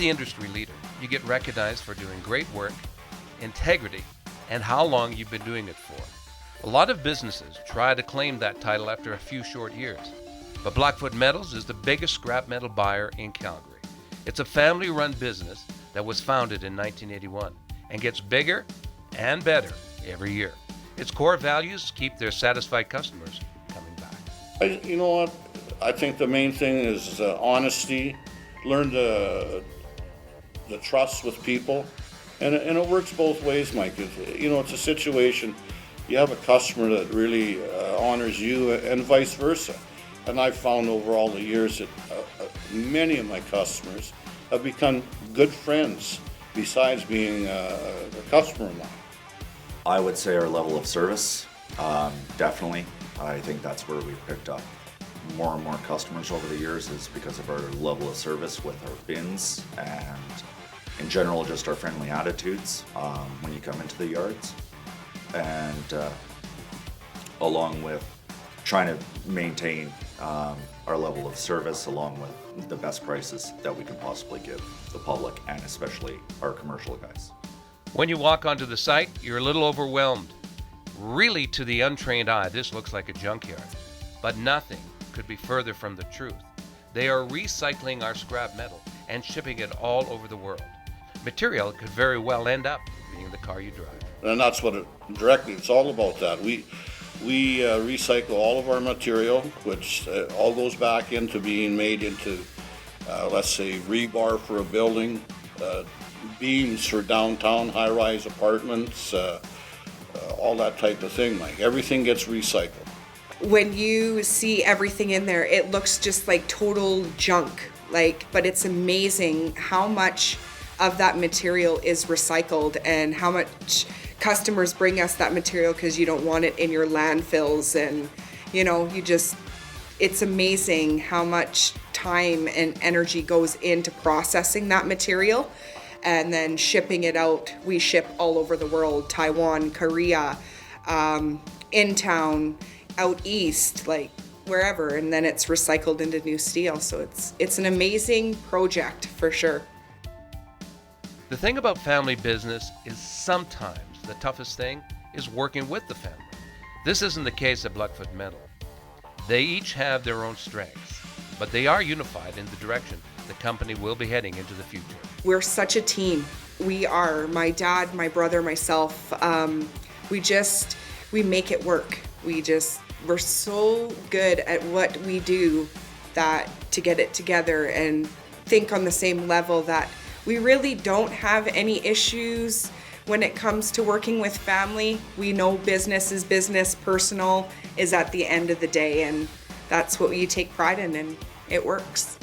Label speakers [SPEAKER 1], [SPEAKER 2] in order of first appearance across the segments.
[SPEAKER 1] the industry leader, you get recognized for doing great work, integrity, and how long you've been doing it for. A lot of businesses try to claim that title after a few short years, but Blackfoot Metals is the biggest scrap metal buyer in Calgary. It's a family-run business that was founded in 1981 and gets bigger and better every year. Its core values keep their satisfied customers coming back.
[SPEAKER 2] You know what? I think the main thing is honesty. Learn the trust with people, and it works both ways, Mike. It's a situation. You have a customer that really honors you, and vice versa. And I've found over all the years that many of my customers have become good friends besides being a customer of mine.
[SPEAKER 3] I would say our level of service, definitely. I think that's where we've picked up more and more customers over the years, is because of our level of service with our bins and in general just our friendly attitudes when you come into the yards, and along with trying to maintain our level of service along with the best prices that we can possibly give the public and especially our commercial guys.
[SPEAKER 1] When you walk onto the site, you're a little overwhelmed. Really, to the untrained eye, this looks like a junkyard, but nothing could be further from the truth. They are recycling our scrap metal and shipping it all over the world. Material could very well end up being the car you drive.
[SPEAKER 2] And that's what it's all about that. We recycle all of our material, which all goes back into being made into, let's say, rebar for a building, beams for downtown high-rise apartments, all that type of thing, Mike. Everything gets recycled.
[SPEAKER 4] When you see everything in there, it looks just like total junk. But it's amazing how much of that material is recycled and how much customers bring us that material because you don't want it in your landfills, and it's amazing how much time and energy goes into processing that material and then shipping it out. We ship all over the world, Taiwan, Korea, in town, out east, wherever, and then it's recycled into new steel. So it's an amazing project for sure.
[SPEAKER 1] The thing about family business is sometimes the toughest thing is working with the family. This isn't the case at Blackfoot Metal. They each have their own strengths, but they are unified in the direction the company will be heading into the future.
[SPEAKER 4] We're such a team. We are. My dad, my brother, myself. We make it work. We're so good at what we do that to get it together and think on the same level, that we really don't have any issues when it comes to working with family. We know business is business, personal is at the end of the day, and that's what we take pride in, and it works.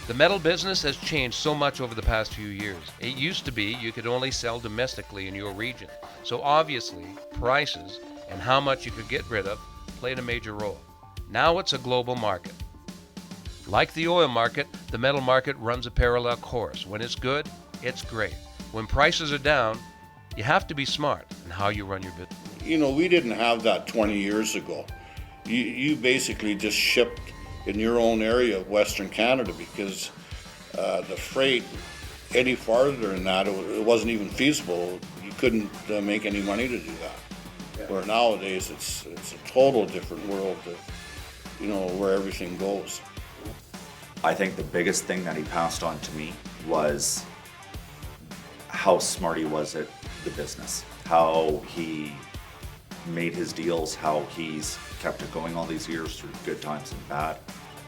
[SPEAKER 1] The metal business has changed so much over the past few years. It used to be you could only sell domestically in your region, so obviously prices and how much you could get rid of played a major role. Now it's a global market. Like the oil market, the metal market runs a parallel course. When it's good, it's great. When prices are down, you have to be smart in how you run your business.
[SPEAKER 2] We didn't have that 20 years ago. You basically just shipped in your own area of Western Canada because the freight any farther than that, it wasn't even feasible. You couldn't make any money to do that. Yeah. Where nowadays it's a total different world of, where everything goes.
[SPEAKER 3] I think the biggest thing that he passed on to me was how smart he was at the business, how he made his deals, how he's kept it going all these years through good times and bad,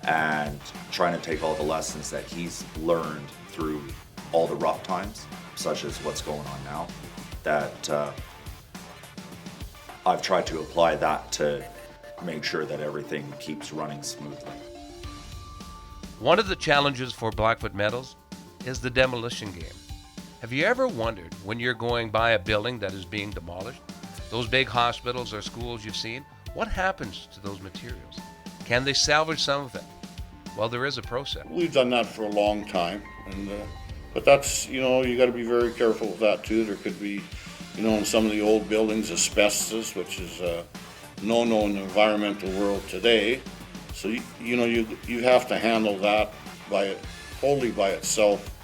[SPEAKER 3] and trying to take all the lessons that he's learned through all the rough times, such as what's going on now, that I've tried to apply that to make sure that everything keeps running smoothly.
[SPEAKER 1] One of the challenges for Blackfoot Metals is the demolition game. Have you ever wondered when you're going by a building that is being demolished, those big hospitals or schools you've seen, what happens to those materials? Can they salvage some of it? Well, there is a process.
[SPEAKER 2] We've done that for a long time, but that's, you got to be very careful with that too. There could be, in some of the old buildings, asbestos, which is no-no in the environmental world today. So you have to handle that by totally by itself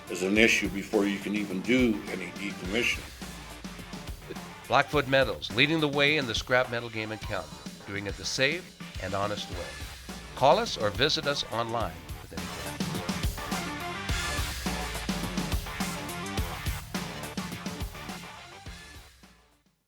[SPEAKER 2] is an issue before you can even do any decommissioning.
[SPEAKER 1] Blackfoot Metals, leading the way in the scrap metal game in Calgary, doing it the safe and honest way. Call us or visit us online